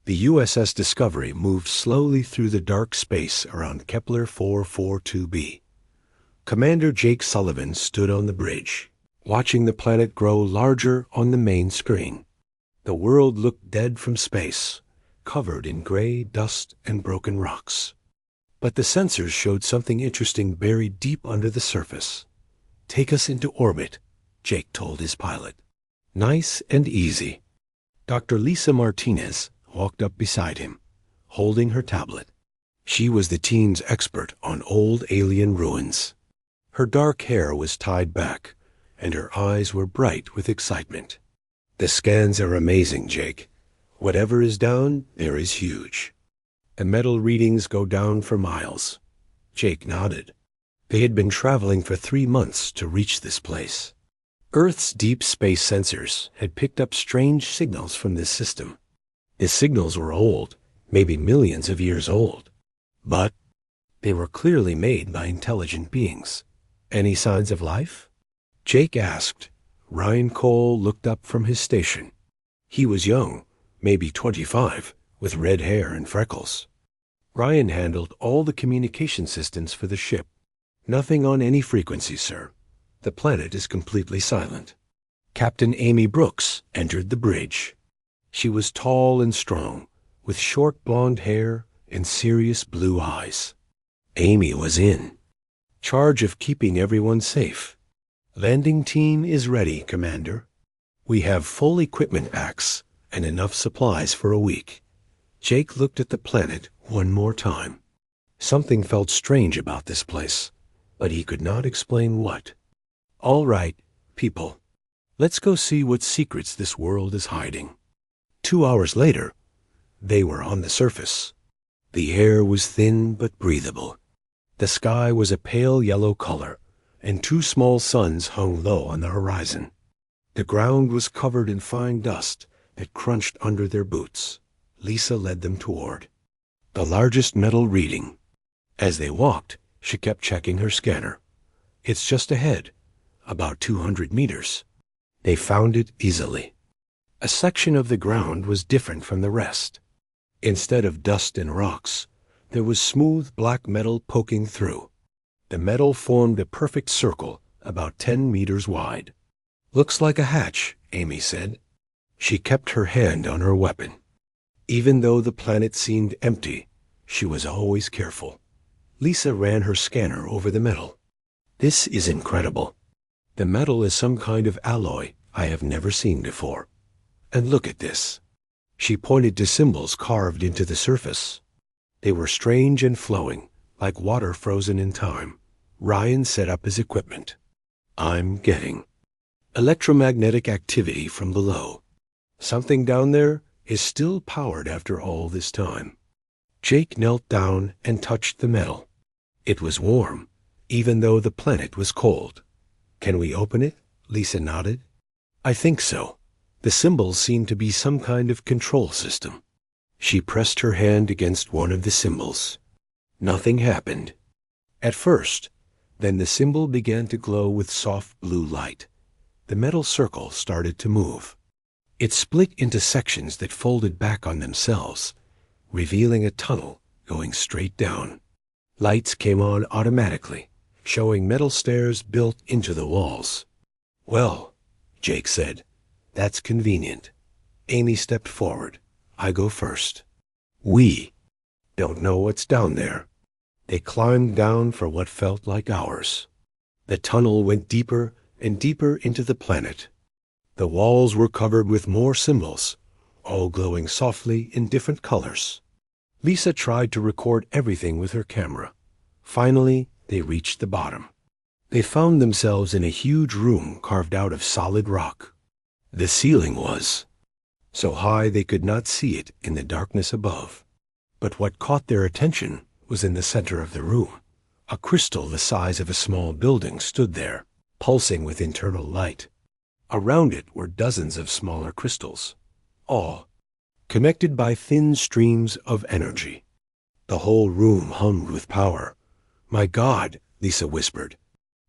The USS Discovery moved slowly through the dark space around Kepler 442b. Commander Jake Sullivan stood on the bridge, watching the planet grow larger on the main screen. The world looked dead from space, covered in gray dust and broken rocks. But the sensors showed something interesting buried deep under the surface. "Take us into orbit," Jake told his pilot. "Nice and easy." Dr. Lisa Martinez walked up beside him, holding her tablet. She was the teen's expert on old alien ruins. Her dark hair was tied back, and her eyes were bright with excitement. "The scans are amazing, Jake. Whatever is down there is huge. The metal readings go down for miles." Jake nodded. They had been traveling for 3 months to reach this place. Earth's deep space sensors had picked up strange signals from this system. The signals were old, maybe millions of years old. But they were clearly made by intelligent beings. "Any signs of life?" Jake asked. Ryan Cole looked up from his station. He was young, maybe 25, with red hair and freckles. Ryan handled all the communication systems for the ship. "Nothing on any frequency, sir. The planet is completely silent." Captain Amy Brooks entered the bridge. She was tall and strong, with short blonde hair and serious blue eyes. Amy was in charge of keeping everyone safe. "Landing team is ready, Commander. We have full equipment packs and enough supplies for a week." Jake looked at the planet one more time. Something felt strange about this place, but he could not explain what. "All right, people. Let's go see what secrets this world is hiding." 2 hours later, they were on the surface. The air was thin but breathable. The sky was a pale yellow color, and 2 small suns hung low on the horizon. The ground was covered in fine dust that crunched under their boots. Lisa led them toward the largest metal reading. As they walked, she kept checking her scanner. "It's just ahead, about 200 meters." They found it easily. A section of the ground was different from the rest. Instead of dust and rocks, there was smooth black metal poking through. The metal formed a perfect circle about 10 meters wide. "Looks like a hatch," Amy said. She kept her hand on her weapon. Even though the planet seemed empty, she was always careful. Lisa ran her scanner over the metal. "This is incredible. The metal is some kind of alloy I have never seen before. And look at this." She pointed to symbols carved into the surface. They were strange and flowing, like water frozen in time. Ryan set up his equipment. "I'm getting electromagnetic activity from below. Something down there is still powered after all this time." Jake knelt down and touched the metal. It was warm, even though the planet was cold. "Can we open it?" Lisa nodded. "I think so. The symbols seem to be some kind of control system." She pressed her hand against one of the symbols. Nothing happened. At first, then the symbol began to glow with soft blue light. The metal circle started to move. It split into sections that folded back on themselves, revealing a tunnel going straight down. Lights came on automatically, showing metal stairs built into the walls. "Well," Jake said, "that's convenient." Amy stepped forward. "I go first. We don't know what's down there." They climbed down for what felt like hours. The tunnel went deeper and deeper into the planet. The walls were covered with more symbols, all glowing softly in different colors. Lisa tried to record everything with her camera. Finally, they reached the bottom. They found themselves in a huge room carved out of solid rock. The ceiling was so high they could not see it in the darkness above. But what caught their attention was in the center of the room. A crystal the size of a small building stood there, pulsing with internal light. Around it were dozens of smaller crystals, all connected by thin streams of energy. The whole room hummed with power. "My God," Lisa whispered.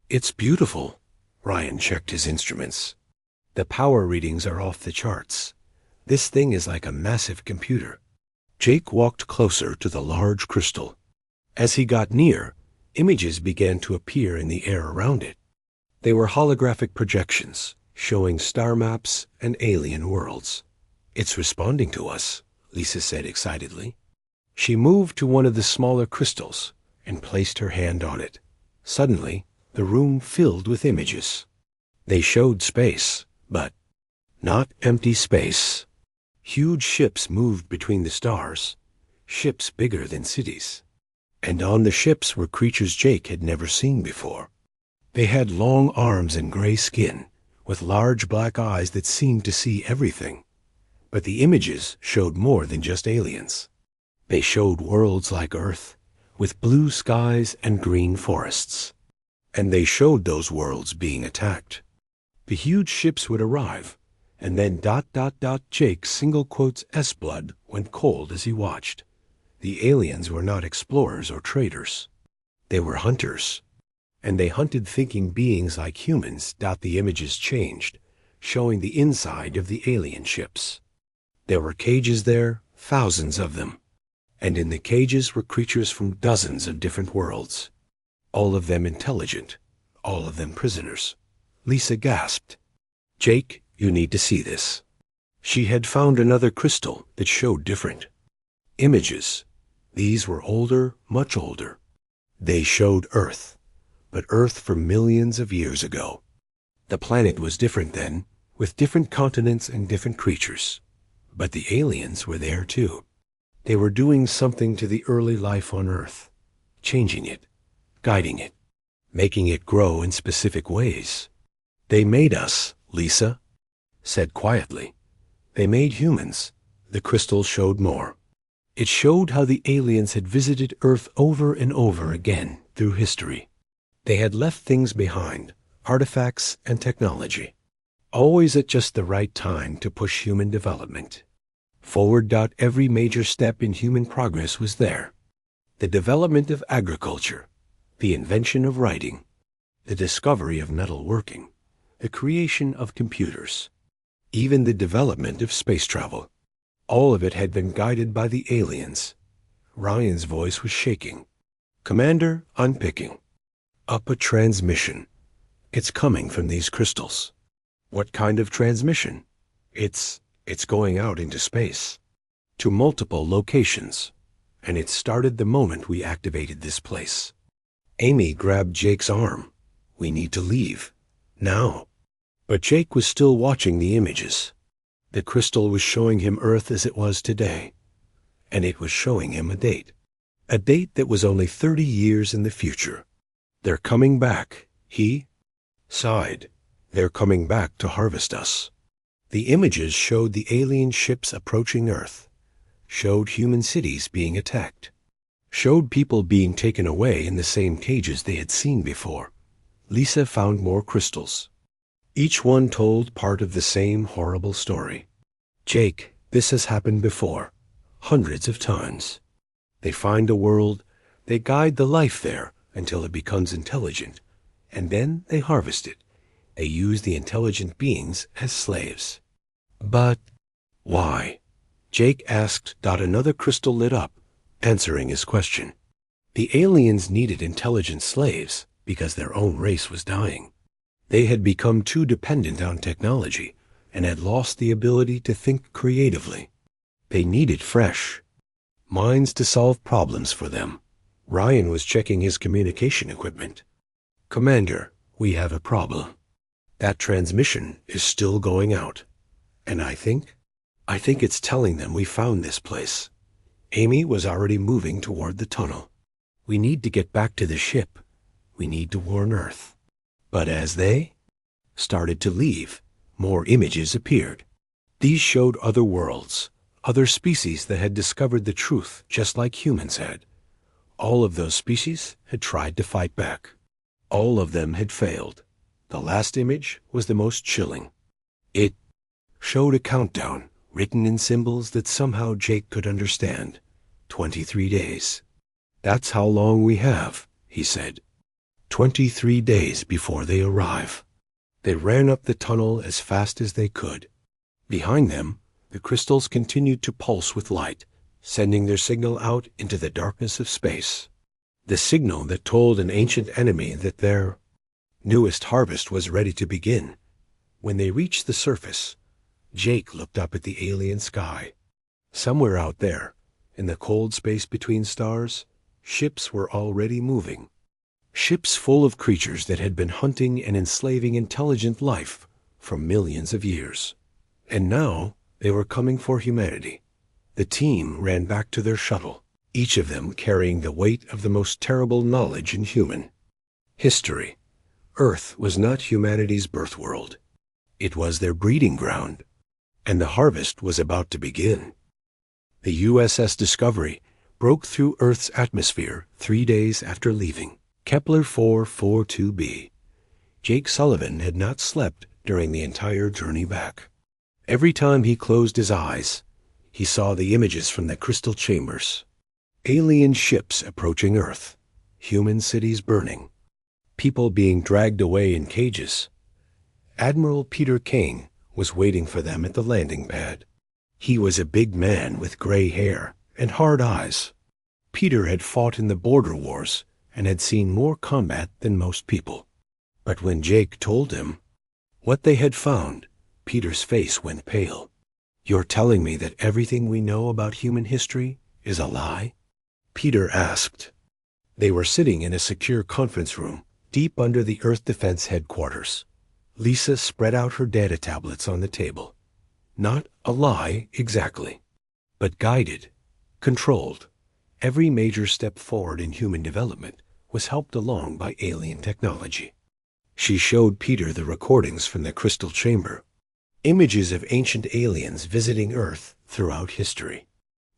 "It's beautiful." Ryan checked his instruments. "The power readings are off the charts. This thing is like a massive computer." Jake walked closer to the large crystal. As he got near, images began to appear in the air around it. They were holographic projections, showing star maps and alien worlds. "It's responding to us," Lisa said excitedly. She moved to one of the smaller crystals and placed her hand on it. Suddenly, the room filled with images. They showed space, but not empty space. Huge ships moved between the stars, ships bigger than cities. And on the ships were creatures Jake had never seen before. They had long arms and gray skin, with large black eyes that seemed to see everything. But the images showed more than just aliens. They showed worlds like Earth, with blue skies and green forests. And they showed those worlds being attacked. The huge ships would arrive, and then ... Jake's single quotes S-blood went cold as he watched. The aliens were not explorers or traders. They were hunters. And they hunted thinking beings like humans. The images changed, showing the inside of the alien ships. There were cages there, thousands of them. And in the cages were creatures from dozens of different worlds. All of them intelligent, all of them prisoners. Lisa gasped. "Jake, you need to see this." She had found another crystal that showed different images. These were older, much older. They showed Earth, but Earth from millions of years ago. The planet was different then, with different continents and different creatures. But the aliens were there too. They were doing something to the early life on Earth, changing it, guiding it, making it grow in specific ways. "They made us," Lisa said quietly. "They made humans." The crystal showed more. It showed how the aliens had visited Earth over and over again through history. They had left things behind, artifacts and technology, always at just the right time to push human development. Forward. Every major step in human progress was there. The development of agriculture, the invention of writing, the discovery of metalworking, the creation of computers, even the development of space travel. All of it had been guided by the aliens. Ryan's voice was shaking. "Commander, unpicking. Up a transmission. It's coming from these crystals." "What kind of transmission?" It's going out into space, to multiple locations, and it started the moment we activated this place." Amy grabbed Jake's arm. "We need to leave. Now." But Jake was still watching the images. The crystal was showing him Earth as it was today, and it was showing him a date that was only 30 years in the future. "They're coming back," he sighed. "They're coming back to harvest us." The images showed the alien ships approaching Earth, showed human cities being attacked, showed people being taken away in the same cages they had seen before. Lisa found more crystals. Each one told part of the same horrible story. "Jake, this has happened before, hundreds of times. They find a world, they guide the life there until it becomes intelligent, and then they harvest it. They use the intelligent beings as slaves." "But why?" Jake asked. Another crystal lit up, answering his question. The aliens needed intelligent slaves because their own race was dying. They had become too dependent on technology and had lost the ability to think creatively. They needed fresh minds to solve problems for them. Ryan was checking his communication equipment. "Commander, we have a problem. That transmission is still going out. And I think it's telling them we found this place." Amy was already moving toward the tunnel. "We need to get back to the ship. We need to warn Earth." But as they started to leave, more images appeared. These showed other worlds, other species that had discovered the truth just like humans had. All of those species had tried to fight back. All of them had failed. The last image was the most chilling. It showed a countdown written in symbols that somehow Jake could understand. 23 days. "That's how long we have," he said. 23 days before they arrive." They ran up the tunnel as fast as they could. Behind them, the crystals continued to pulse with light, sending their signal out into the darkness of space. The signal that told an ancient enemy that their newest harvest was ready to begin. When they reached the surface, Jake looked up at the alien sky. Somewhere out there, in the cold space between stars, ships were already moving. Ships full of creatures that had been hunting and enslaving intelligent life for millions of years. And now they were coming for humanity. The team ran back to their shuttle, each of them carrying the weight of the most terrible knowledge in human history. Earth was not humanity's birth world. It was their breeding ground, and the harvest was about to begin. The USS Discovery broke through Earth's atmosphere 3 days after leaving Kepler 442b. Jake Sullivan had not slept during the entire journey back. Every time he closed his eyes, he saw the images from the crystal chambers. Alien ships approaching Earth, human cities burning, people being dragged away in cages. Admiral Peter King was waiting for them at the landing pad. He was a big man with gray hair and hard eyes. Peter had fought in the border wars and had seen more combat than most people. But when Jake told him what they had found, Peter's face went pale. "You're telling me that everything we know about human history is a lie?" Peter asked. They were sitting in a secure conference room deep under the Earth Defense Headquarters. Lisa spread out her data tablets on the table. Not a lie exactly, but guided, controlled. Every major step forward in human development was helped along by alien technology. She showed Peter the recordings from the crystal chamber, images of ancient aliens visiting Earth throughout history,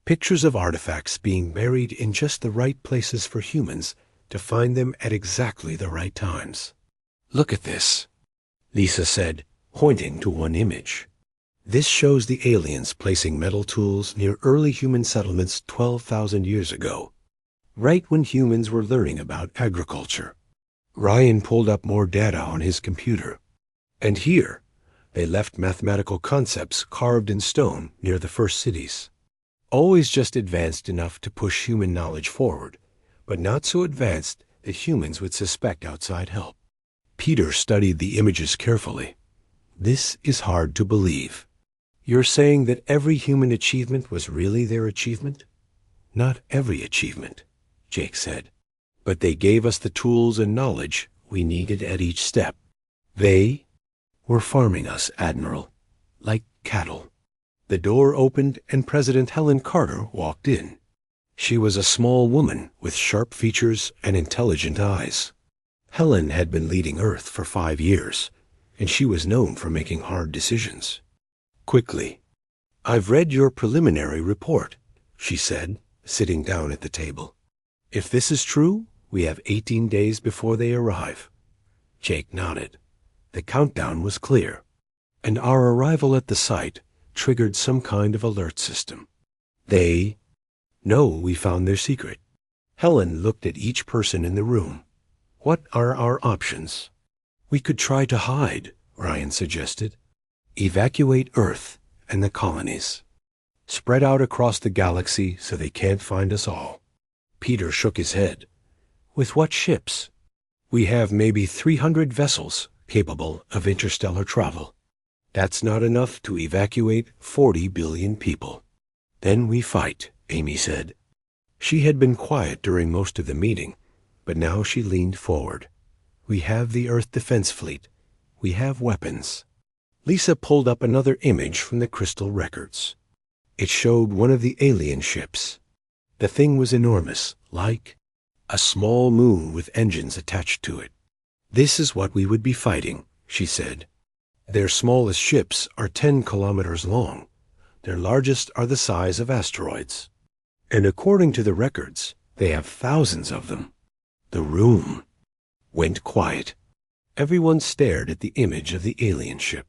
pictures of artifacts being buried in just the right places for humans to find them at exactly the right times. "Look at this," Lisa said, pointing to one image. "This shows the aliens placing metal tools near early human settlements 12,000 years ago, right when humans were learning about agriculture." Ryan pulled up more data on his computer. And here, they left mathematical concepts carved in stone near the first cities. Always just advanced enough to push human knowledge forward, but not so advanced that humans would suspect outside help. Peter studied the images carefully. "This is hard to believe. You're saying that every human achievement was really their achievement?" "Not every achievement," Jake said. "But they gave us the tools and knowledge we needed at each step. They were farming us, Admiral, like cattle." The door opened and President Helen Carter walked in. She was a small woman with sharp features and intelligent eyes. Helen had been leading Earth for 5 years, and she was known for making hard decisions. Quickly, "I've read your preliminary report," she said, sitting down at the table. "If this is true, we have 18 days before they arrive." Jake nodded. The countdown was clear, and our arrival at the site triggered some kind of alert system. "They know we found their secret." Helen looked at each person in the room. "What are our options?" "We could try to hide," Ryan suggested. "Evacuate Earth and the colonies. Spread out across the galaxy so they can't find us all." Peter shook his head. "With what ships?" "We have maybe 300 vessels capable of interstellar travel. That's not enough to evacuate 40 billion people." "Then we fight," Amy said. She had been quiet during most of the meeting, but now she leaned forward. "We have the Earth Defense Fleet. We have weapons." Lisa pulled up another image from the crystal records. It showed one of the alien ships. The thing was enormous, like a small moon with engines attached to it. "This is what we would be fighting," she said. "Their smallest ships are 10 kilometers long. Their largest are the size of asteroids. And according to the records, they have thousands of them." The room went quiet. Everyone stared at the image of the alien ship.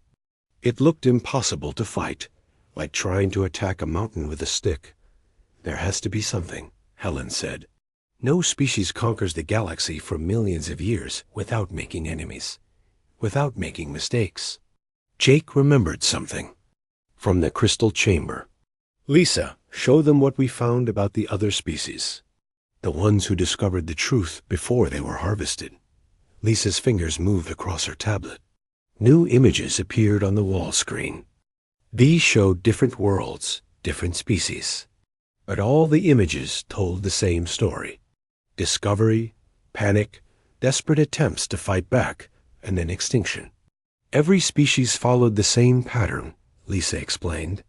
It looked impossible to fight, like trying to attack a mountain with a stick. "There has to be something," Helen said. "No species conquers the galaxy for millions of years without making enemies, without making mistakes." Jake remembered something from the crystal chamber. "Lisa, Show them what we found about the other species, the ones who discovered the truth before they were harvested. Lisa's fingers moved across her tablet. New images appeared on the wall screen. These showed different worlds, different species. But all the images told the same story. Discovery, panic, desperate attempts to fight back, and then extinction. Every species followed the same pattern, Lisa explained.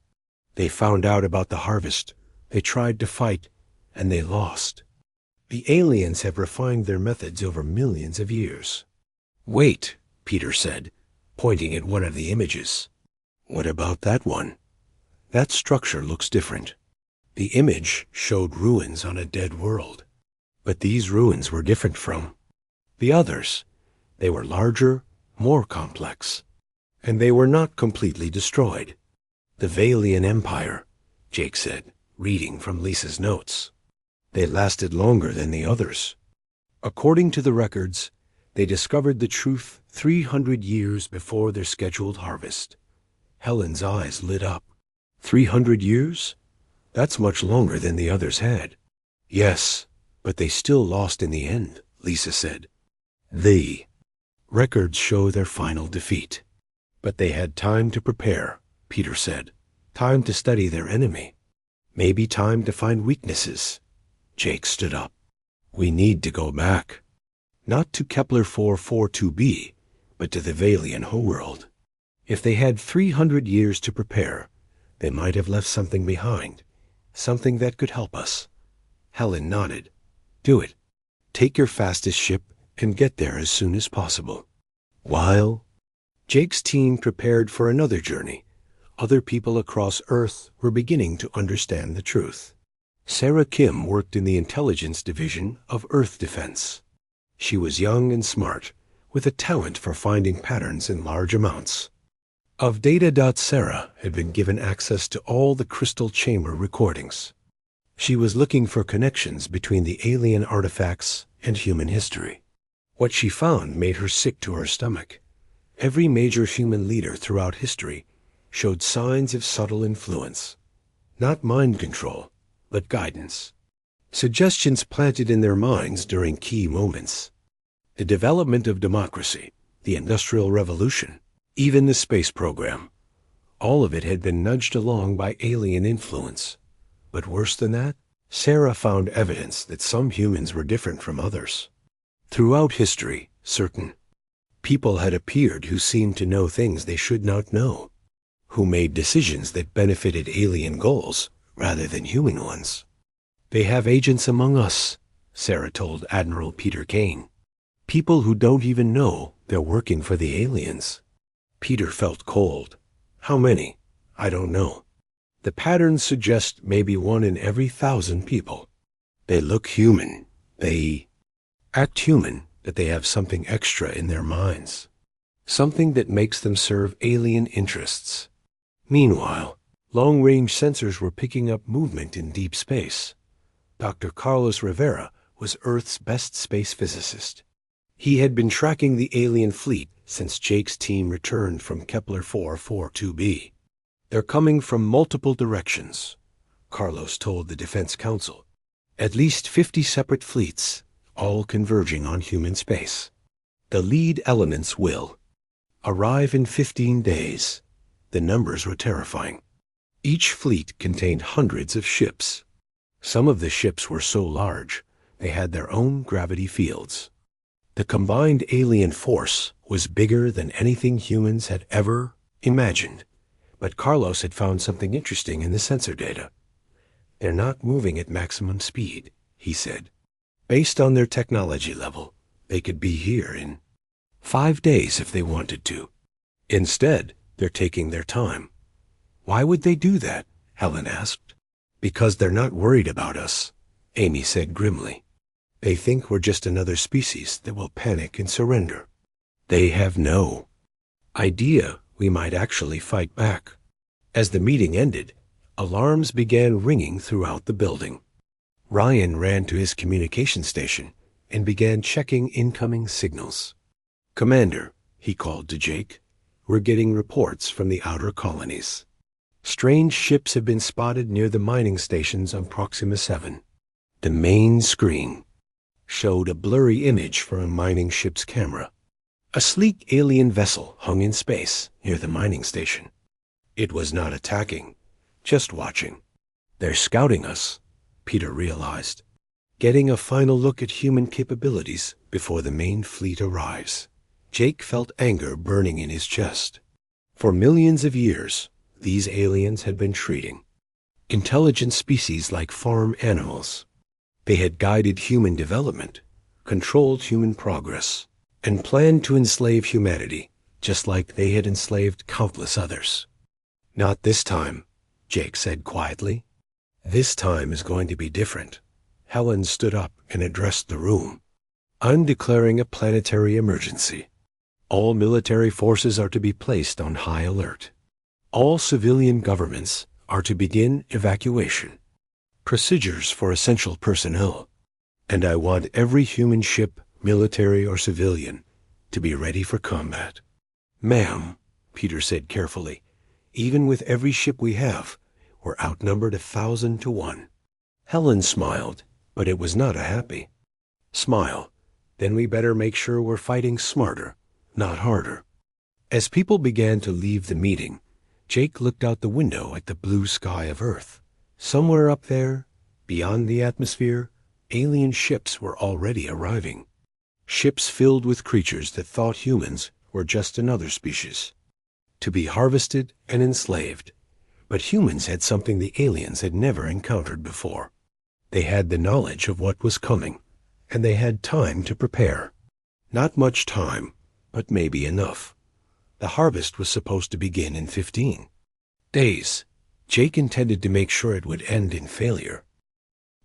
They found out about the harvest, they tried to fight, and they lost. The aliens have refined their methods over millions of years. Wait, Peter said, pointing at one of the images. What about that one? That structure looks different. The image showed ruins on a dead world. But these ruins were different from the others. They were larger, more complex. And they were not completely destroyed. The Valian Empire, Jake said, reading from Lisa's notes. They lasted longer than the others. According to the records, they discovered the truth 300 years before their scheduled harvest. Helen's eyes lit up. 300 years? That's much longer than the others had. Yes, but they still lost in the end, Lisa said. The records show their final defeat. But they had time to prepare, Peter said. Time to study their enemy. Maybe time to find weaknesses. Jake stood up. We need to go back. Not to Kepler 442b, but to the Valian homeworld. If they had 300 years to prepare, they might have left something behind. Something that could help us. Helen nodded. Do it. Take your fastest ship and get there as soon as possible. While Jake's team prepared for another journey, other people across Earth were beginning to understand the truth. Sarah Kim worked in the intelligence division of Earth Defense. She was young and smart, with a talent for finding patterns in large amounts. Of Data. Sarah had been given access to all the crystal chamber recordings. She was looking for connections between the alien artifacts and human history. What she found made her sick to her stomach. Every major human leader throughout history showed signs of subtle influence. Not mind control, but guidance. Suggestions planted in their minds during key moments. The development of democracy, the Industrial Revolution, even the space program. All of it had been nudged along by alien influence. But worse than that, Sarah found evidence that some humans were different from others. Throughout history, certain people had appeared who seemed to know things they should not know, who made decisions that benefited alien goals rather than human ones. They have agents among us, Sarah told Admiral Peter Kane. People who don't even know they're working for the aliens. Peter felt cold. How many? I don't know. The patterns suggest maybe 1 in every 1,000 people. They look human. They act human, but they have something extra in their minds. Something that makes them serve alien interests. Meanwhile, long-range sensors were picking up movement in deep space. Dr. Carlos Rivera was Earth's best space physicist. He had been tracking the alien fleet since Jake's team returned from Kepler 442b. They're coming from multiple directions, Carlos told the Defense Council. At least 50 separate fleets, all converging on human space. The lead elements will arrive in 15 days. The numbers were terrifying. Each fleet contained hundreds of ships. Some of the ships were so large, they had their own gravity fields. The combined alien force was bigger than anything humans had ever imagined. But Carlos had found something interesting in the sensor data. They're not moving at maximum speed, he said. Based on their technology level, they could be here in 5 days if they wanted to. Instead, they're taking their time. Why would they do that? Helen asked. Because they're not worried about us, Amy said grimly. They think we're just another species that will panic and surrender. They have no idea we might actually fight back. As the meeting ended, alarms began ringing throughout the building. Ryan ran to his communication station and began checking incoming signals. Commander, he called to Jake, we're getting reports from the outer colonies. Strange ships have been spotted near the mining stations on Proxima 7. The main screen showed a blurry image from a mining ship's camera. A sleek alien vessel hung in space near the mining station. It was not attacking, just watching. They're scouting us, Peter realized, getting a final look at human capabilities before the main fleet arrives. Jake felt anger burning in his chest. For millions of years, these aliens had been treating intelligent species like farm animals. They had guided human development, controlled human progress, and planned to enslave humanity, just like they had enslaved countless others. Not this time, Jake said quietly. This time is going to be different. Helen stood up and addressed the room. I'm declaring a planetary emergency. All military forces are to be placed on high alert. All civilian governments are to begin evacuation. Procedures for essential personnel. And I want every human ship, military or civilian, to be ready for combat. Ma'am, Peter said carefully, even with every ship we have, we're outnumbered 1,000 to 1. Helen smiled, but it was not a happy smile. Then we better make sure we're fighting smarter, not harder. As people began to leave the meeting, Jake looked out the window at the blue sky of Earth. Somewhere up there, beyond the atmosphere, alien ships were already arriving. Ships filled with creatures that thought humans were just another species, to be harvested and enslaved. But humans had something the aliens had never encountered before. They had the knowledge of what was coming, and they had time to prepare. Not much time, but maybe enough. The harvest was supposed to begin in 15 days. Jake intended to make sure it would end in failure.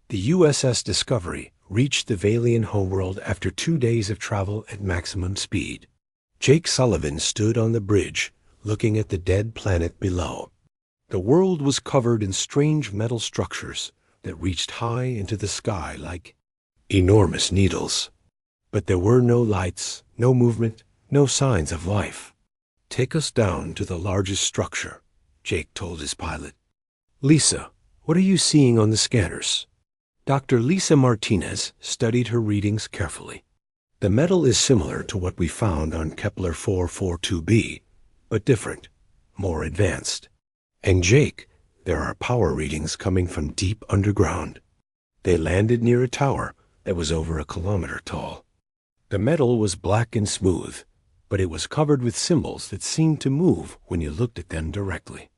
The USS Discovery reached the Valian homeworld after 2 days of travel at maximum speed. Jake Sullivan stood on the bridge, looking at the dead planet below. The world was covered in strange metal structures that reached high into the sky like enormous needles. But there were no lights, no movement, no signs of life. Take us down to the largest structure, Jake told his pilot. Lisa, what are you seeing on the scanners? Dr. Lisa Martinez studied her readings carefully. The metal is similar to what we found on Kepler 442b, but different, more advanced. And Jake, there are power readings coming from deep underground. They landed near a tower that was over 1 kilometer tall. The metal was black and smooth, but it was covered with symbols that seemed to move when you looked at them directly.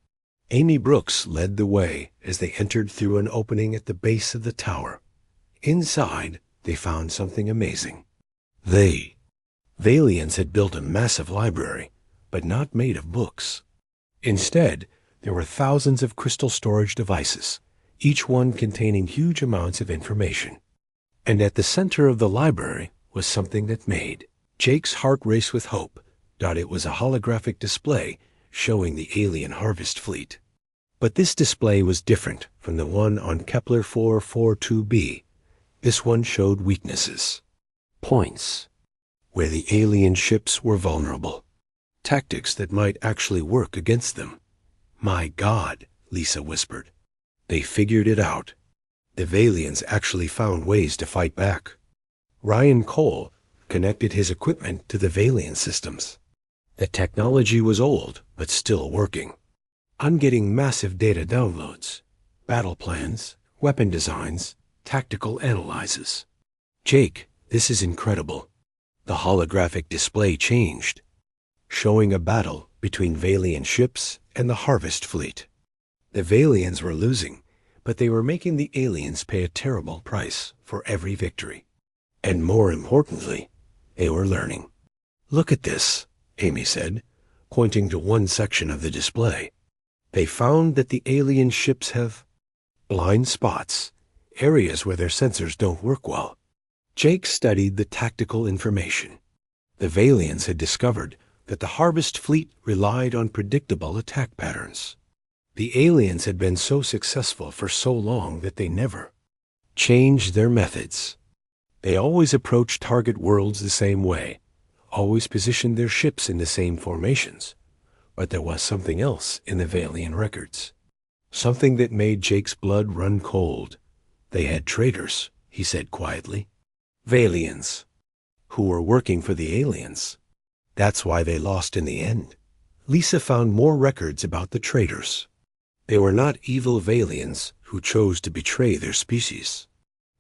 Amy Brooks led the way as they entered through an opening at the base of the tower. Inside, they found something amazing. Valians had built a massive library, but not made of books. Instead, there were thousands of crystal storage devices, each one containing huge amounts of information. And at the center of the library was something that made Jake's heart race with hope. It was a holographic display showing the alien harvest fleet. But this display was different from the one on Kepler 442b. This one showed weaknesses, points where the alien ships were vulnerable, tactics that might actually work against them. My God, Lisa whispered. They figured it out. The Valians actually found ways to fight back. Ryan Cole connected his equipment to the Valian systems. The technology was old, but still working. I'm getting massive data downloads, battle plans, weapon designs, tactical analyses. Jake, this is incredible. The holographic display changed, showing a battle between Valian ships and the harvest fleet. The Valians were losing, but they were making the aliens pay a terrible price for every victory. And more importantly, they were learning. Look at this, Amy said, pointing to one section of the display. They found that the alien ships have blind spots, areas where their sensors don't work well. Jake studied the tactical information. The Valians had discovered that the harvest fleet relied on predictable attack patterns. The aliens had been so successful for so long that they never changed their methods. They always approached target worlds the same way, always positioned their ships in the same formations. But there was something else in the Valian records. Something that made Jake's blood run cold. They had traitors, he said quietly. Valians, who were working for the aliens. That's why they lost in the end. Lisa found more records about the traitors. They were not evil Valians who chose to betray their species.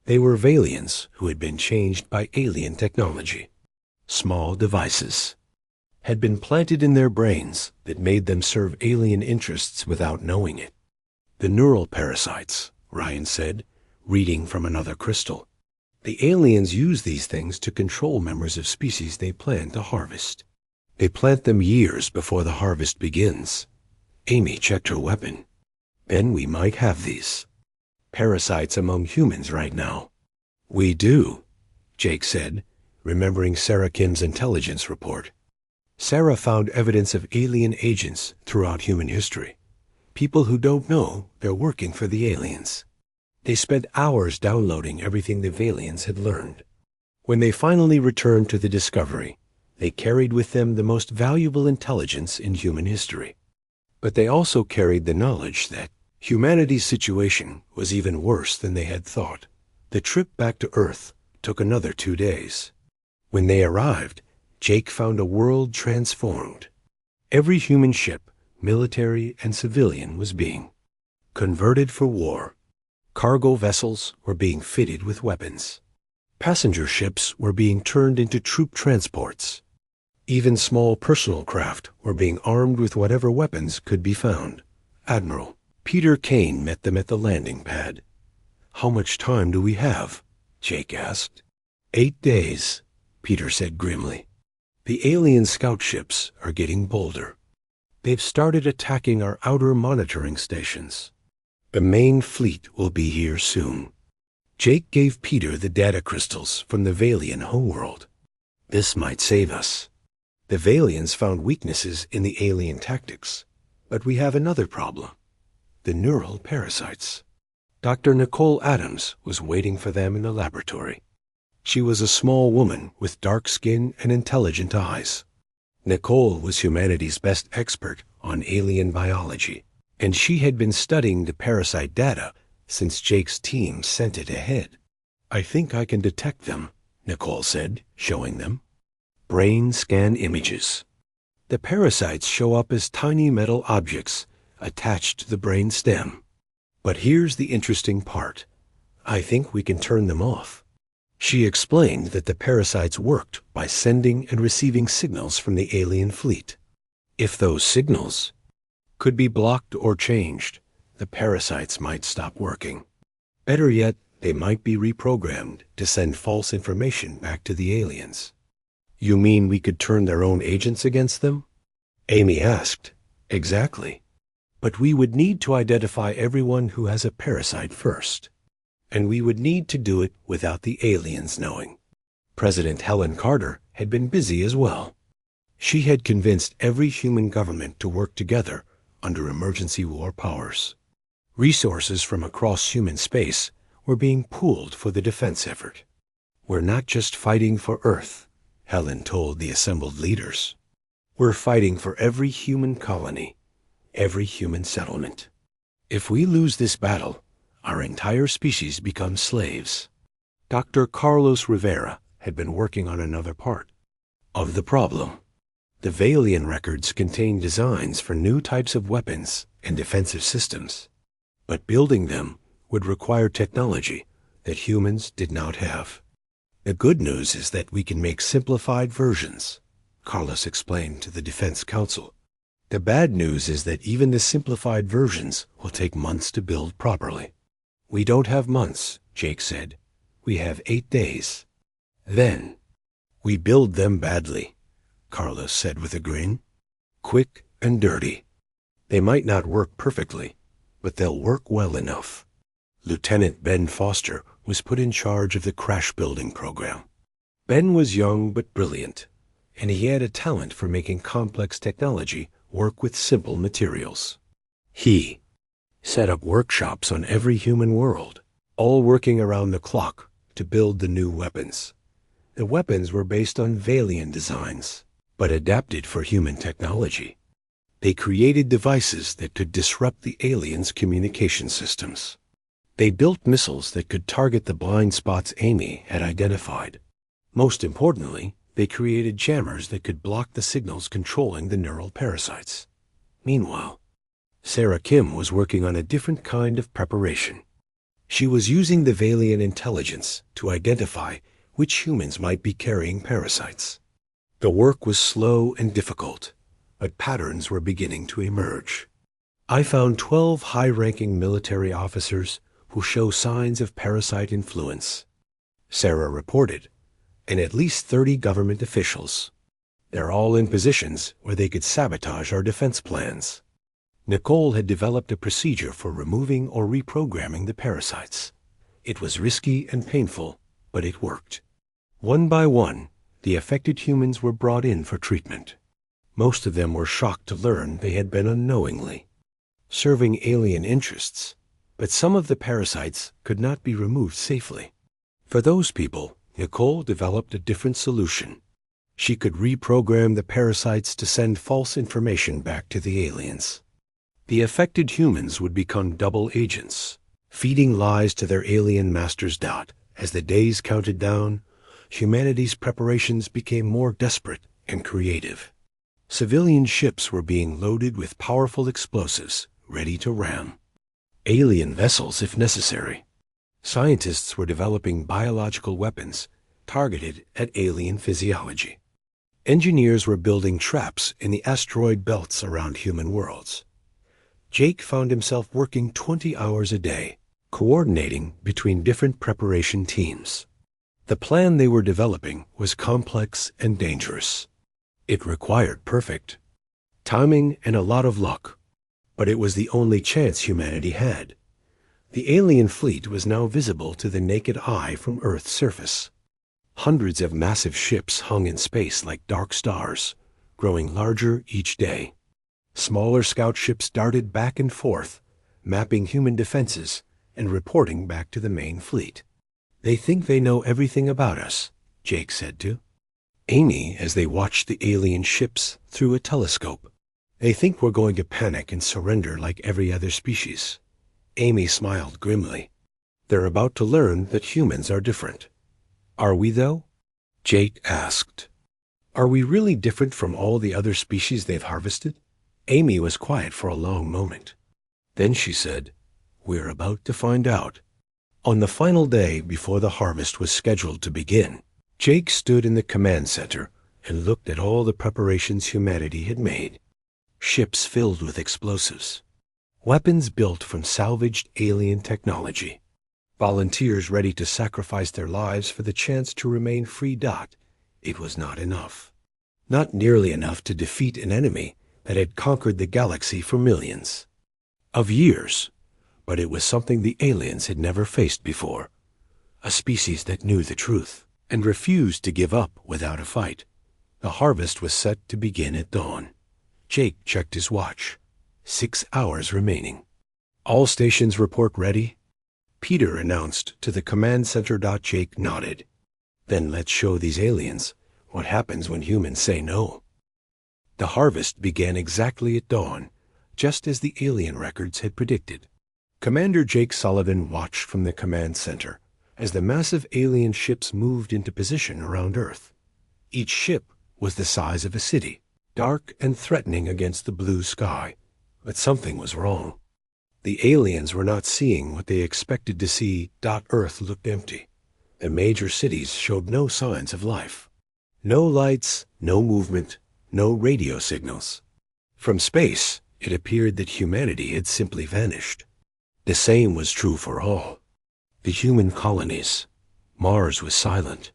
They were Valians who had been changed by alien technology. Small devices had been planted in their brains that made them serve alien interests without knowing it. The neural parasites, Ryan said, reading from another crystal. The aliens use these things to control members of species they plan to harvest. They plant them years before the harvest begins. Amy checked her weapon. Then we might have these parasites among humans right now. We do, Jake said, remembering Sarah Kim's intelligence report. Sarah found evidence of alien agents throughout human history. People who don't know they're working for the aliens. They spent hours downloading everything the Valians had learned. When they finally returned to the Discovery, they carried with them the most valuable intelligence in human history. But they also carried the knowledge that humanity's situation was even worse than they had thought. The trip back to Earth took another 2 days. When they arrived, Jake found a world transformed. Every human ship, military and civilian, was being converted for war. Cargo vessels were being fitted with weapons. Passenger ships were being turned into troop transports. Even small personal craft were being armed with whatever weapons could be found. Admiral Peter Kane met them at the landing pad. "How much time do we have?" Jake asked. 8 days, Peter said grimly. The alien scout ships are getting bolder. They've started attacking our outer monitoring stations. The main fleet will be here soon. Jake gave Peter the data crystals from the Valian homeworld. This might save us. The Valians found weaknesses in the alien tactics, but we have another problem. The neural parasites. Dr. Nicole Adams was waiting for them in the laboratory. She was a small woman with dark skin and intelligent eyes. Nicole was humanity's best expert on alien biology, and she had been studying the parasite data since Jake's team sent it ahead. "I think I can detect them," Nicole said, showing them. Brain scan images. The parasites show up as tiny metal objects attached to the brain stem. But here's the interesting part. I think we can turn them off. She explained that the parasites worked by sending and receiving signals from the alien fleet. If those signals could be blocked or changed, the parasites might stop working. Better yet, they might be reprogrammed to send false information back to the aliens. "You mean we could turn their own agents against them?" Amy asked. "Exactly. But we would need to identify everyone who has a parasite first. And we would need to do it without the aliens knowing." President Helen Carter had been busy as well. She had convinced every human government to work together under emergency war powers. Resources from across human space were being pooled for the defense effort. "We're not just fighting for Earth," Helen told the assembled leaders. "We're fighting for every human colony, every human settlement. If we lose this battle, our entire species becomes slaves." Dr. Carlos Rivera had been working on another part of the problem. The Valian records contained designs for new types of weapons and defensive systems, but building them would require technology that humans did not have. "The good news is that we can make simplified versions," Carlos explained to the Defense Council. "The bad news is that even the simplified versions will take months to build properly." "We don't have months," Jake said. "We have 8 days. Then we build them badly," Carlos said with a grin. "Quick and dirty. They might not work perfectly, but they'll work well enough." Lieutenant Ben Foster was put in charge of the crash building program. Ben was young but brilliant, and he had a talent for making complex technology work with simple materials. He set up workshops on every human world, all working around the clock to build the new weapons. The weapons were based on Valian designs, but adapted for human technology. They created devices that could disrupt the aliens' communication systems. They built missiles that could target the blind spots Amy had identified. Most importantly, they created jammers that could block the signals controlling the neural parasites. Meanwhile, Sarah Kim was working on a different kind of preparation. She was using the Valian intelligence to identify which humans might be carrying parasites. The work was slow and difficult, but patterns were beginning to emerge. I found 12 high-ranking military officers who show signs of parasite influence. Sarah reported, and at least 30 government officials. They're all in positions where they could sabotage our defense plans. Nicole had developed a procedure for removing or reprogramming the parasites. It was risky and painful, but it worked. One by one, the affected humans were brought in for treatment. Most of them were shocked to learn they had been unknowingly serving alien interests, but some of the parasites could not be removed safely. For those people, Nicole developed a different solution. She could reprogram the parasites to send false information back to the aliens. The affected humans would become double agents, feeding lies to their alien masters. As the days counted down, humanity's preparations became more desperate and creative. Civilian ships were being loaded with powerful explosives, ready to ram alien vessels if necessary. Scientists were developing biological weapons targeted at alien physiology. Engineers were building traps in the asteroid belts around human worlds. Jake found himself working 20 hours a day, coordinating between different preparation teams. The plan they were developing was complex and dangerous. It required perfect timing and a lot of luck, but it was the only chance humanity had. The alien fleet was now visible to the naked eye from Earth's surface. Hundreds of massive ships hung in space like dark stars, growing larger each day. Smaller scout ships darted back and forth, mapping human defenses and reporting back to the main fleet. "They think they know everything about us," Jake said to Amy as they watched the alien ships through a telescope. "They think we're going to panic and surrender like every other species." Amy smiled grimly. "They're about to learn that humans are different." "Are we, though?" Jake asked. "Are we really different from all the other species they've harvested?" Amy was quiet for a long moment. Then she said, "We're about to find out." On the final day before the harvest was scheduled to begin, Jake stood in the command center and looked at all the preparations humanity had made. Ships filled with explosives, weapons built from salvaged alien technology, volunteers ready to sacrifice their lives for the chance to remain free. It was not enough. Not nearly enough to defeat an enemy that had conquered the galaxy for millions of years, but it was something the aliens had never faced before, a species that knew the truth and refused to give up without a fight. The harvest was set to begin at dawn. Jake checked his watch. 6 hours remaining. "All stations report ready," Peter announced to the command center. Jake nodded. "Then let's show these aliens what happens when humans say no." The harvest began exactly at dawn, just as the alien records had predicted. Commander Jake Sullivan watched from the command center as the massive alien ships moved into position around Earth. Each ship was the size of a city, dark and threatening against the blue sky. But something was wrong. The aliens were not seeing what they expected to see. Earth looked empty. The major cities showed no signs of life. No lights, no movement, no radio signals. From space, it appeared that humanity had simply vanished. The same was true for all. The human colonies. Mars was silent.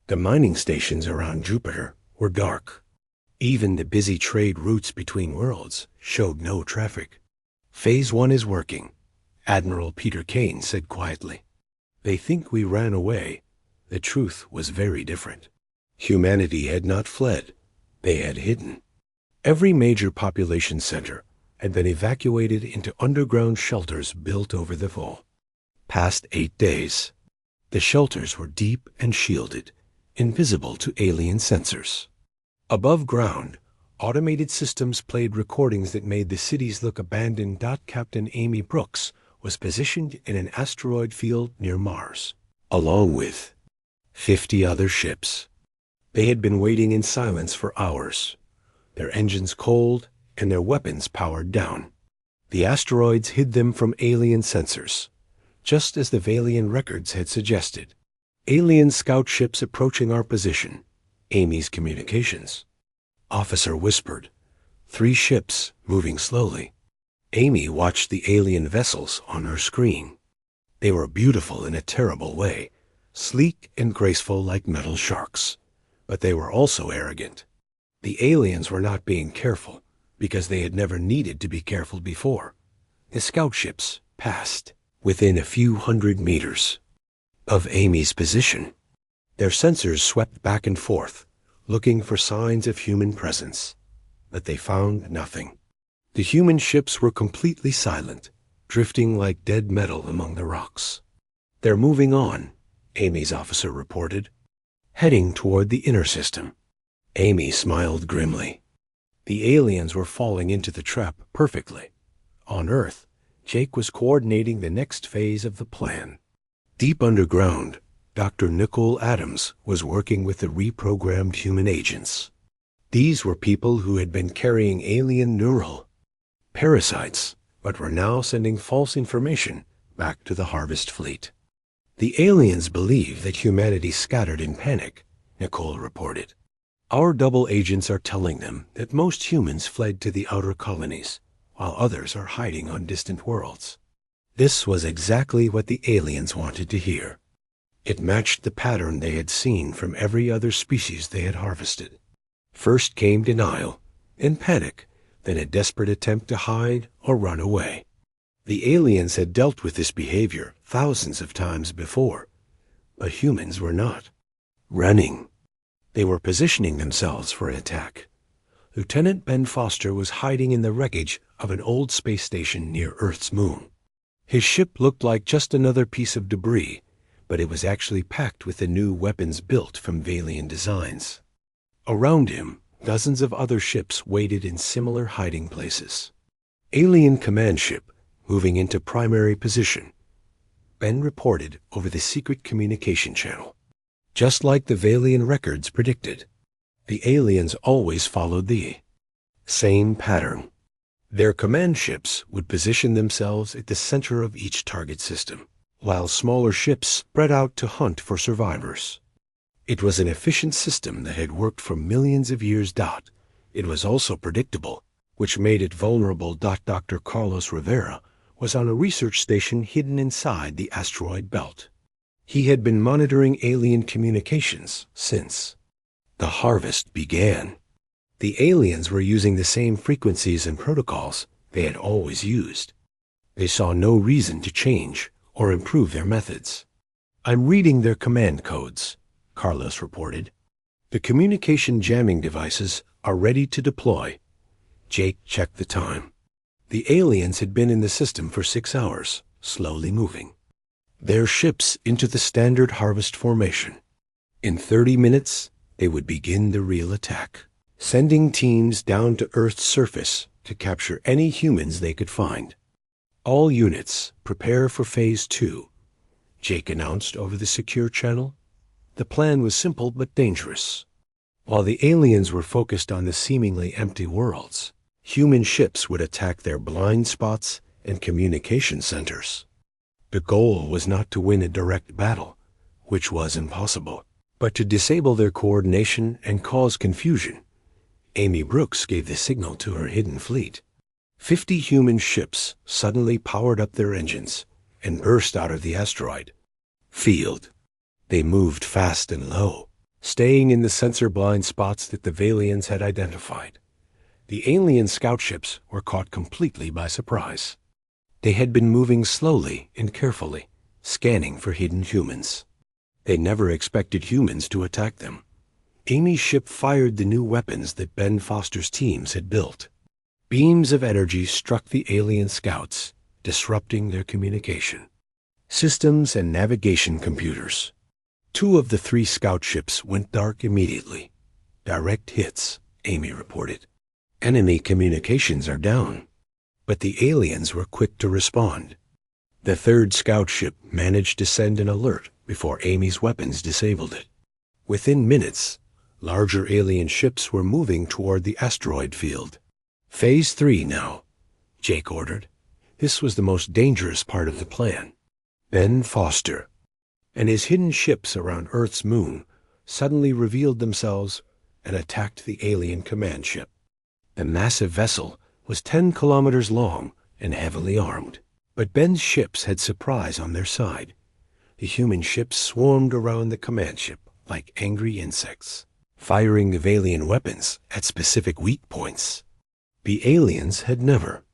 The mining stations around Jupiter were dark. Even the busy trade routes between worlds showed no traffic. "Phase 1 is working," Admiral Peter Kane said quietly. "They think we ran away. The truth was very different. Humanity had not fled. They had hidden." Every major population center had been evacuated into underground shelters built over the fall. Past 8 days. The shelters were deep and shielded, invisible to alien sensors. Above ground, automated systems played recordings that made the cities look abandoned. Captain Amy Brooks was positioned in an asteroid field near Mars, along with 50 other ships. They had been waiting in silence for hours, their engines cold and their weapons powered down. The asteroids hid them from alien sensors, just as the Valian records had suggested. Alien scout ships approaching our position. Amy's communications. Officer whispered. 3 ships moving slowly. Amy watched the alien vessels on her screen. They were beautiful in a terrible way, sleek and graceful like metal sharks. But they were also arrogant. The aliens were not being careful, because they had never needed to be careful before. The scout ships passed within a few hundred meters of Amy's position. Their sensors swept back and forth, looking for signs of human presence, but they found nothing. The human ships were completely silent, drifting like dead metal among the rocks. "They're moving on," Amy's officer reported, heading toward the inner system. Amy smiled grimly. The aliens were falling into the trap perfectly. On Earth, Jake was coordinating the next phase of the plan. Deep underground, Dr. Nicole Adams was working with the reprogrammed human agents. These were people who had been carrying alien neural parasites, but were now sending false information back to the Harvest Fleet. "The aliens believe that humanity scattered in panic," Nicole reported. "Our double agents are telling them that most humans fled to the outer colonies, while others are hiding on distant worlds." This was exactly what the aliens wanted to hear. It matched the pattern they had seen from every other species they had harvested. First came denial, then panic, then a desperate attempt to hide or run away. The aliens had dealt with this behavior thousands of times before, but humans were not running. They were positioning themselves for an attack. Lieutenant Ben Foster was hiding in the wreckage of an old space station near Earth's moon. His ship looked like just another piece of debris, but it was actually packed with the new weapons built from Valian designs. Around him, dozens of other ships waited in similar hiding places. Alien command ship moving into primary position. Ben reported over the secret communication channel. Just like the Valian records predicted, the aliens always followed the same pattern. Their command ships would position themselves at the center of each target system, while smaller ships spread out to hunt for survivors. It was an efficient system that had worked for millions of years. It was also predictable, which made it vulnerable. Dr. Carlos Rivera was on a research station hidden inside the asteroid belt. He had been monitoring alien communications since the harvest began. The aliens were using the same frequencies and protocols they had always used. They saw no reason to change or improve their methods. "I'm reading their command codes," Carlos reported. "The communication jamming devices are ready to deploy." Jake checked the time. The aliens had been in the system for 6 hours, slowly moving their ships into the standard harvest formation. In 30 minutes, they would begin the real attack, sending teams down to Earth's surface to capture any humans they could find. "All units, prepare for Phase 2, Jake announced over the secure channel. The plan was simple but dangerous. While the aliens were focused on the seemingly empty worlds, human ships would attack their blind spots and communication centers. The goal was not to win a direct battle, which was impossible, but to disable their coordination and cause confusion. Amy Brooks gave the signal to her hidden fleet. 50 human ships suddenly powered up their engines and burst out of the asteroid field. They moved fast and low, staying in the sensor blind spots that the Valians had identified. The alien scout ships were caught completely by surprise. They had been moving slowly and carefully, scanning for hidden humans. They never expected humans to attack them. Amy's ship fired the new weapons that Ben Foster's teams had built. Beams of energy struck the alien scouts, disrupting their communication systems and navigation computers. 2 of the 3 scout ships went dark immediately. "Direct hits," Amy reported. Enemy communications are down. But the aliens were quick to respond. The third scout ship managed to send an alert before Amy's weapons disabled it. Within minutes, larger alien ships were moving toward the asteroid field. Phase 3 now, Jake ordered. This was the most dangerous part of the plan. Ben Foster and his hidden ships around Earth's moon suddenly revealed themselves and attacked the alien command ship. The massive vessel was 10 kilometers long and heavily armed. But Ben's ships had surprise on their side. The human ships swarmed around the command ship like angry insects, firing alien weapons at specific weak points. The aliens had never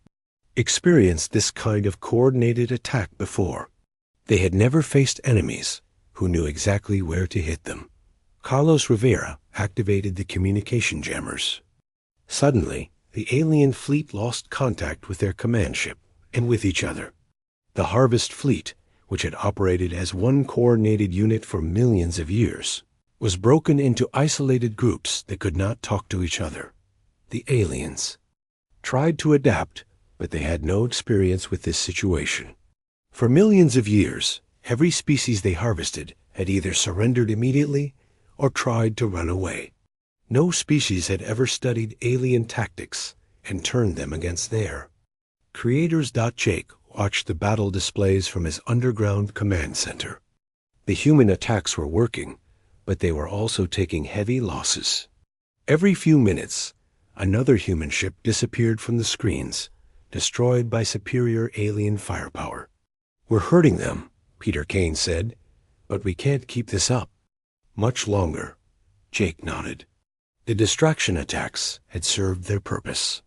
experienced this kind of coordinated attack before. They had never faced enemies who knew exactly where to hit them. Carlos Rivera activated the communication jammers. Suddenly, the alien fleet lost contact with their command ship and with each other. The Harvest Fleet, which had operated as one coordinated unit for millions of years, was broken into isolated groups that could not talk to each other. The aliens tried to adapt, but they had no experience with this situation. For millions of years, every species they harvested had either surrendered immediately or tried to run away. No species had ever studied alien tactics and turned them against their. Creators.Jake watched the battle displays from his underground command center. The human attacks were working, but they were also taking heavy losses. Every few minutes, another human ship disappeared from the screens, destroyed by superior alien firepower. "We're hurting them," Peter Kane said, "but we can't keep this up much longer." Jake nodded. The distraction attacks had served their purpose.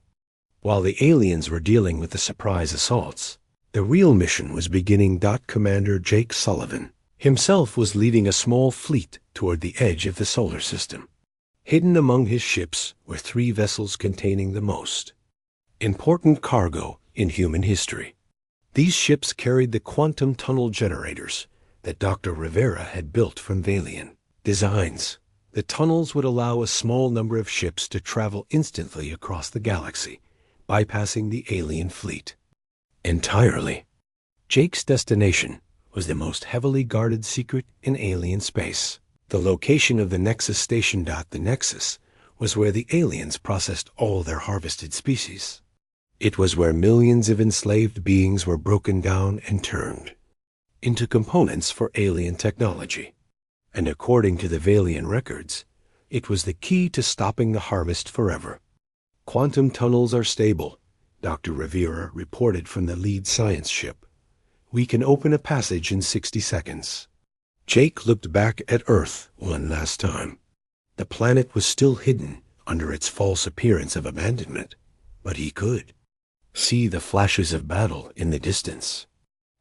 While the aliens were dealing with the surprise assaults, the real mission was beginning. Commander Jake Sullivan himself was leading a small fleet toward the edge of the solar system. Hidden among his ships were 3 vessels containing the most important cargo in human history. These ships carried the quantum tunnel generators that Dr. Rivera had built from Valian designs. The tunnels would allow a small number of ships to travel instantly across the galaxy, bypassing the alien fleet entirely. Jake's destination was the most heavily guarded secret in alien space. The location of the Nexus station. The Nexus was where the aliens processed all their harvested species. It was where millions of enslaved beings were broken down and turned into components for alien technology. And according to the Valian records, it was the key to stopping the harvest forever. "Quantum tunnels are stable," Dr. Rivera reported from the lead science ship. "We can open a passage in 60 seconds. Jake looked back at Earth one last time. The planet was still hidden under its false appearance of abandonment, but he could see the flashes of battle in the distance.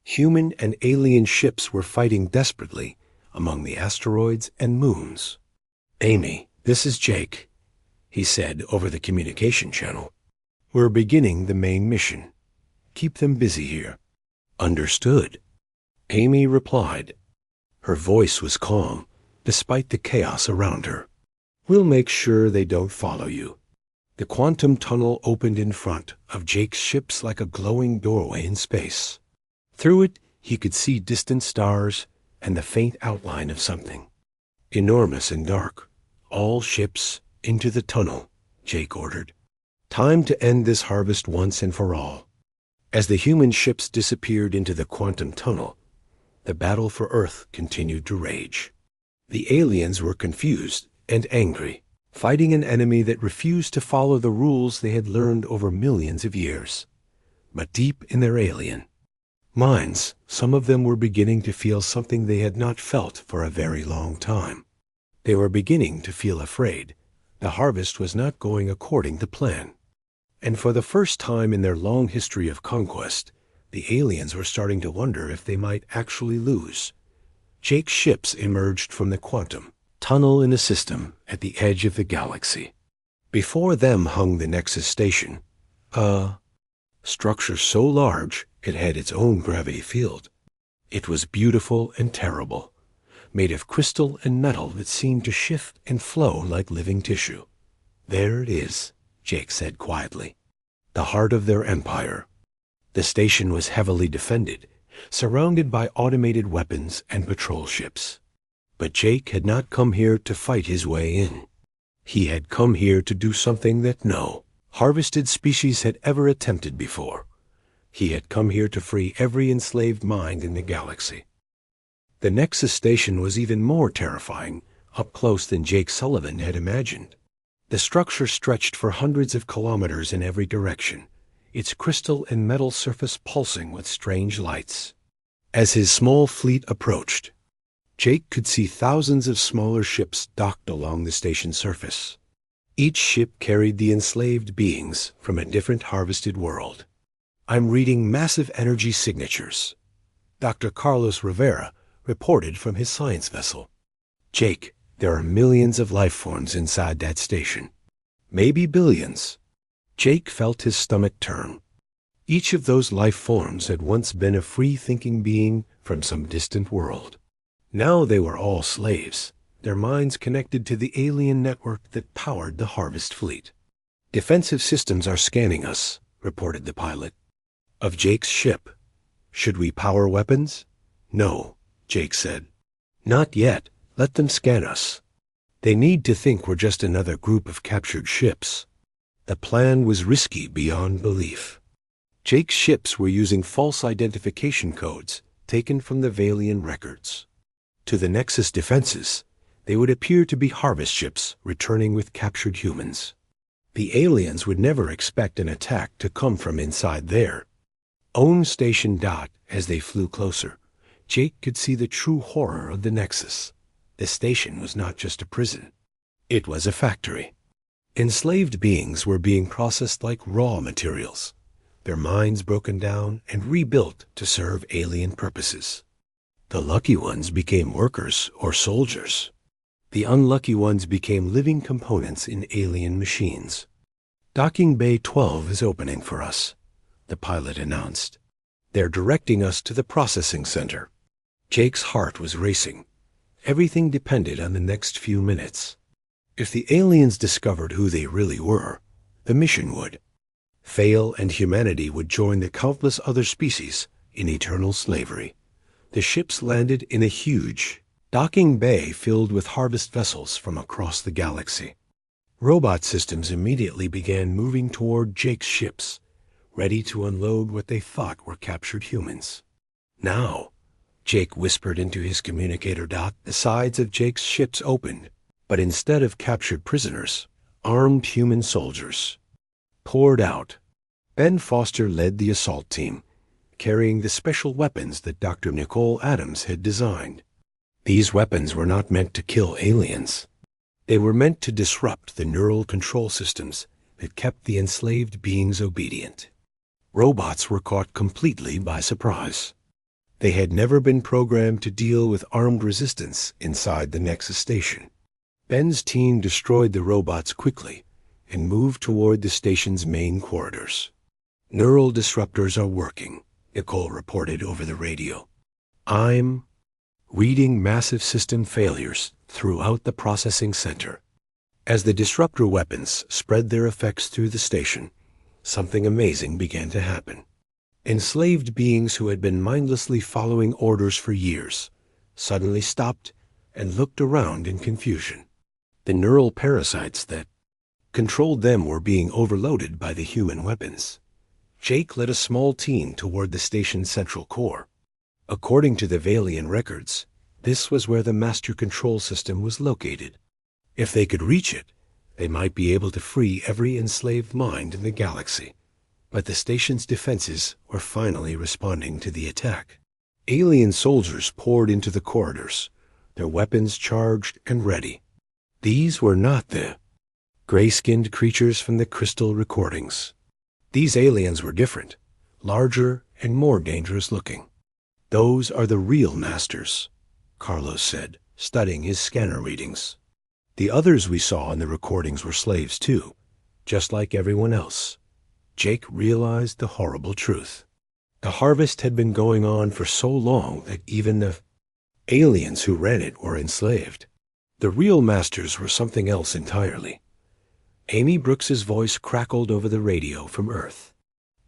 Human and alien ships were fighting desperately among the asteroids and moons. "Amy, this is Jake," he said over the communication channel. "We're beginning the main mission. Keep them busy here." "Understood," Amy replied. Her voice was calm, despite the chaos around her. "We'll make sure they don't follow you." The quantum tunnel opened in front of Jake's ships like a glowing doorway in space. Through it, he could see distant stars and the faint outline of something enormous and dark. "All ships into the tunnel," Jake ordered. "Time to end this harvest once and for all." As the human ships disappeared into the quantum tunnel, the battle for Earth continued to rage. The aliens were confused and angry, fighting an enemy that refused to follow the rules they had learned over millions of years. But deep in their alien minds, some of them were beginning to feel something they had not felt for a very long time. They were beginning to feel afraid. The harvest was not going according to plan. And for the first time in their long history of conquest, the aliens were starting to wonder if they might actually lose. Jake's ships emerged from the quantum tunnel in a system at the edge of the galaxy. Before them hung the Nexus station, a structure so large it had its own gravity field. It was beautiful and terrible, made of crystal and metal that seemed to shift and flow like living tissue. "There it is," Jake said quietly. The heart of their empire. The station was heavily defended, surrounded by automated weapons and patrol ships. But Jake had not come here to fight his way in. He had come here to do something that no harvested species had ever attempted before. He had come here to free every enslaved mind in the galaxy. The Nexus station was even more terrifying, up close than Jake Sullivan had imagined. The structure stretched for hundreds of kilometers in every direction, its crystal and metal surface pulsing with strange lights. As his small fleet approached, Jake could see thousands of smaller ships docked along the station's surface. Each ship carried the enslaved beings from a different harvested world. I'm reading massive energy signatures, Dr. Carlos Rivera reported from his science vessel. Jake, there are millions of life forms inside that station. Maybe billions. Jake felt his stomach turn. Each of those life forms had once been a free-thinking being from some distant world. Now they were all slaves, their minds connected to the alien network that powered the harvest fleet. Defensive systems are scanning us, reported the pilot. Of Jake's ship. Should we power weapons? No, Jake said. Not yet. Let them scan us. They need to think we're just another group of captured ships. The plan was risky beyond belief. Jake's ships were using false identification codes taken from the Valian records. To the Nexus defenses, they would appear to be harvest ships returning with captured humans. The aliens would never expect an attack to come from inside their own station. As they flew closer, Jake could see the true horror of the Nexus. The station was not just a prison. It was a factory. Enslaved beings were being processed like raw materials, their minds broken down and rebuilt to serve alien purposes. The lucky ones became workers or soldiers. The unlucky ones became living components in alien machines. Docking Bay 12 is opening for us, the pilot announced. They're directing us to the processing center. Jake's heart was racing. Everything depended on the next few minutes. If the aliens discovered who they really were, the mission would fail and humanity would join the countless other species in eternal slavery. The ships landed in a huge docking bay filled with harvest vessels from across the galaxy. Robot systems immediately began moving toward Jake's ships, ready to unload what they thought were captured humans. Now, Jake whispered into his communicator. The sides of Jake's ships opened, but instead of captured prisoners, armed human soldiers poured out. Ben Foster led the assault team, carrying the special weapons that Dr. Nicole Adams had designed. These weapons were not meant to kill aliens. They were meant to disrupt the neural control systems that kept the enslaved beings obedient. Robots were caught completely by surprise. They had never been programmed to deal with armed resistance inside the Nexus station. Ben's team destroyed the robots quickly and moved toward the station's main corridors. Neural disruptors are working, Nicole reported over the radio. I'm reading massive system failures throughout the processing center. As the disruptor weapons spread their effects through the station, something amazing began to happen. Enslaved beings who had been mindlessly following orders for years suddenly stopped and looked around in confusion. The neural parasites that controlled them were being overloaded by the human weapons. Jake led a small team toward the station's central core. According to the Valian records, this was where the master control system was located. If they could reach it, they might be able to free every enslaved mind in the galaxy. But the station's defenses were finally responding to the attack. Alien soldiers poured into the corridors, their weapons charged and ready. These were not the gray-skinned creatures from the crystal recordings. These aliens were different, larger and more dangerous looking. Those are the real masters, Carlos said, studying his scanner readings. The others we saw in the recordings were slaves too, just like everyone else. Jake realized the horrible truth. The harvest had been going on for so long that even the aliens who ran it were enslaved. The real masters were something else entirely. Amy Brooks's voice crackled over the radio from Earth.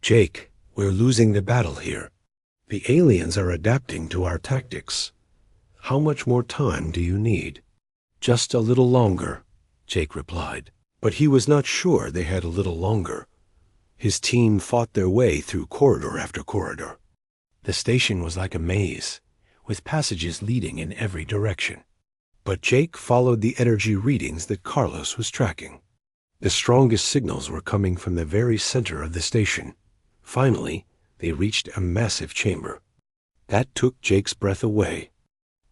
"Jake, we're losing the battle here. The aliens are adapting to our tactics. How much more time do you need?" "Just a little longer," Jake replied. But he was not sure they had a little longer. His team fought their way through corridor after corridor. The station was like a maze, with passages leading in every direction. But Jake followed the energy readings that Carlos was tracking. The strongest signals were coming from the very center of the station. Finally, they reached a massive chamber. That took Jake's breath away.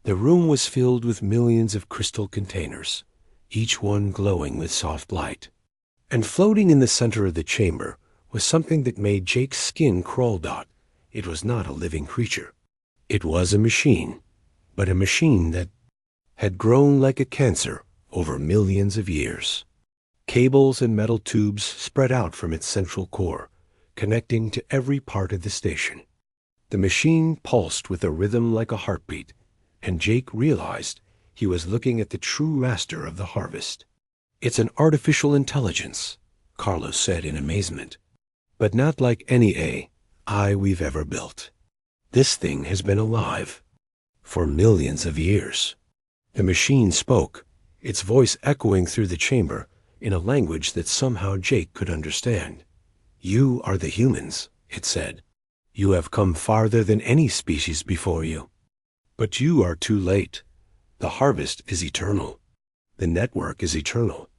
The room was filled with millions of crystal containers, each one glowing with soft light. And floating in the center of the chamber was something that made Jake's skin crawl. It was not a living creature. It was a machine, but a machine that had grown like a cancer over millions of years. Cables and metal tubes spread out from its central core, connecting to every part of the station. The machine pulsed with a rhythm like a heartbeat, and Jake realized he was looking at the true master of the harvest. "It's an artificial intelligence," Carlos said in amazement, "but not like any AI we've ever built. This thing has been alive for millions of years." The machine spoke, its voice echoing through the chamber in a language that somehow Jake could understand. "You are the humans," it said. "You have come farther than any species before you. But you are too late. The harvest is eternal. The network is eternal.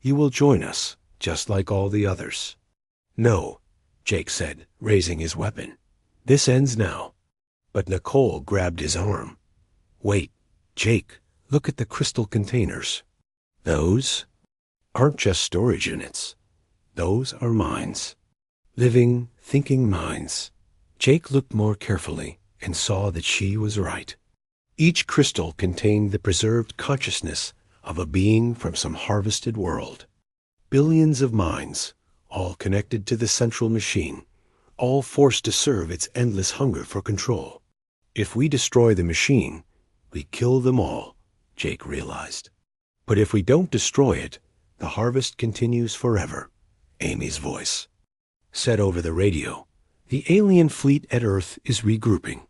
You will join us, just like all the others." "No," Jake said, raising his weapon. "This ends now." But Nicole grabbed his arm. "Wait, Jake, look at the crystal containers. Those aren't just storage units. Those are minds. Living, thinking minds." Jake looked more carefully and saw that she was right. Each crystal contained the preserved consciousness of a being from some harvested world. Billions of minds, all connected to the central machine, all forced to serve its endless hunger for control. If we destroy the machine, we kill them all, Jake realized. But if we don't destroy it, the harvest continues forever, Amy's voice said over the radio. "The alien fleet at Earth is regrouping.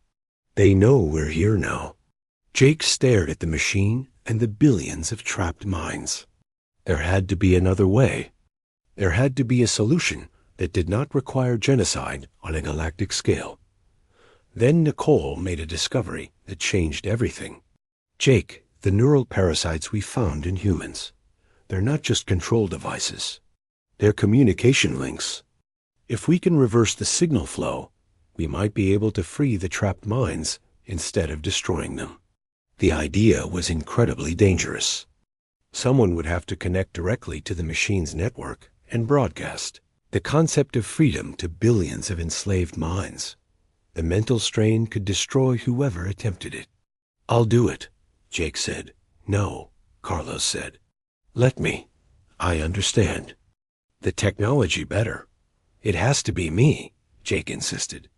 They know we're here now." Jake stared at the machine and the billions of trapped minds. There had to be another way. There had to be a solution that did not require genocide on a galactic scale. Then Nicole made a discovery that changed everything. "Jake, the neural parasites we found in humans, they're not just control devices. They're communication links. If we can reverse the signal flow, we might be able to free the trapped minds instead of destroying them." The idea was incredibly dangerous. Someone would have to connect directly to the machine's network and broadcast the concept of freedom to billions of enslaved minds. The mental strain could destroy whoever attempted it. "I'll do it," Jake said. "No," Carlos said. "Let me. I understand. The technology better. It has to be me," Jake insisted.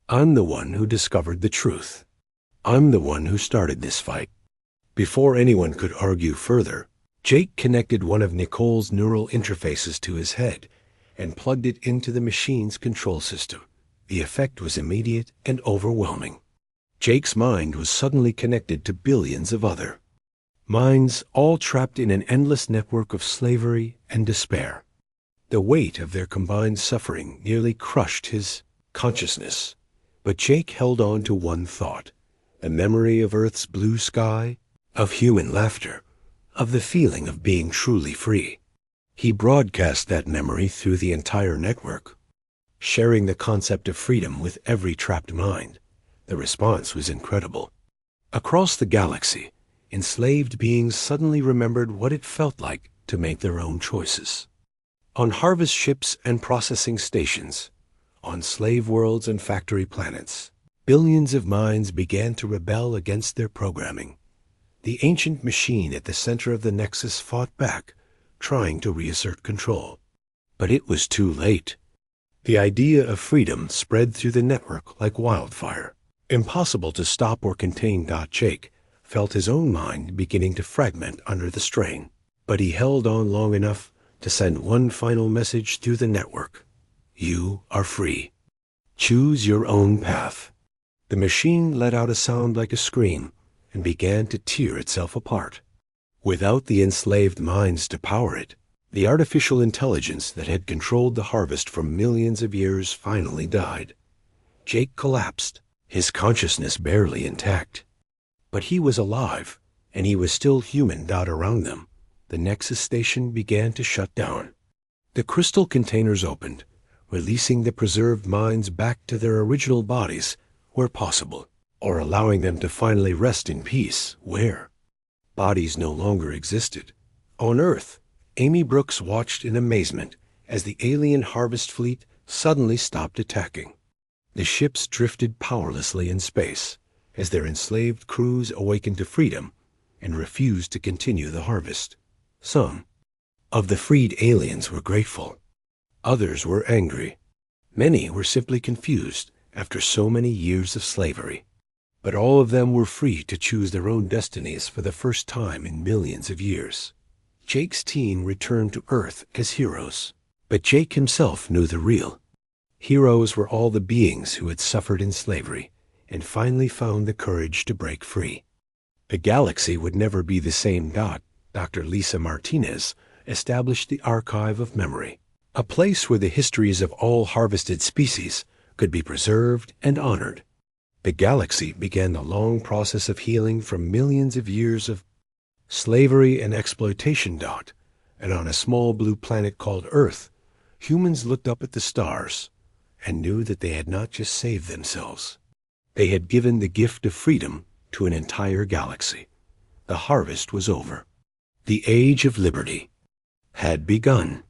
"I'm the one who discovered the truth. I'm the one who started this fight." Before anyone could argue further, Jake connected one of Nicole's neural interfaces to his head and plugged it into the machine's control system. The effect was immediate and overwhelming. Jake's mind was suddenly connected to billions of other minds, all trapped in an endless network of slavery and despair. The weight of their combined suffering nearly crushed his consciousness. But Jake held on to one thought: a memory of Earth's blue sky, of human laughter, of the feeling of being truly free. He broadcast that memory through the entire network, sharing the concept of freedom with every trapped mind. The response was incredible. Across the galaxy, enslaved beings suddenly remembered what it felt like to make their own choices. On harvest ships and processing stations, on slave worlds and factory planets, billions of minds began to rebel against their programming. The ancient machine at the center of the nexus fought back, trying to reassert control. But it was too late. The idea of freedom spread through the network like wildfire. Impossible to stop or contain. Jake felt his own mind beginning to fragment under the strain. But he held on long enough to send one final message through the network. You are free. Choose your own path. The machine let out a sound like a scream and began to tear itself apart. Without the enslaved minds to power it, the artificial intelligence that had controlled the harvest for millions of years finally died. Jake collapsed, his consciousness barely intact. But he was alive, and he was still human around them. The Nexus station began to shut down. The crystal containers opened, releasing the preserved minds back to their original bodies where possible, or allowing them to finally rest in peace where bodies no longer existed. On Earth, Amy Brooks watched in amazement as the alien harvest fleet suddenly stopped attacking. The ships drifted powerlessly in space as their enslaved crews awakened to freedom and refused to continue the harvest. Some of the freed aliens were grateful. Others were angry. Many were simply confused after so many years of slavery. But all of them were free to choose their own destinies for the first time in millions of years. Jake's team returned to Earth as heroes, but Jake himself knew the real. Heroes were all the beings who had suffered in slavery and finally found the courage to break free. The galaxy would never be the same. Dr. Lisa Martinez established the Archive of Memory, a place where the histories of all harvested species could be preserved and honored. The galaxy began the long process of healing from millions of years of slavery and exploitation. And on a small blue planet called Earth, humans looked up at the stars and knew that they had not just saved themselves. They had given the gift of freedom to an entire galaxy. The harvest was over. The Age of Liberty had begun.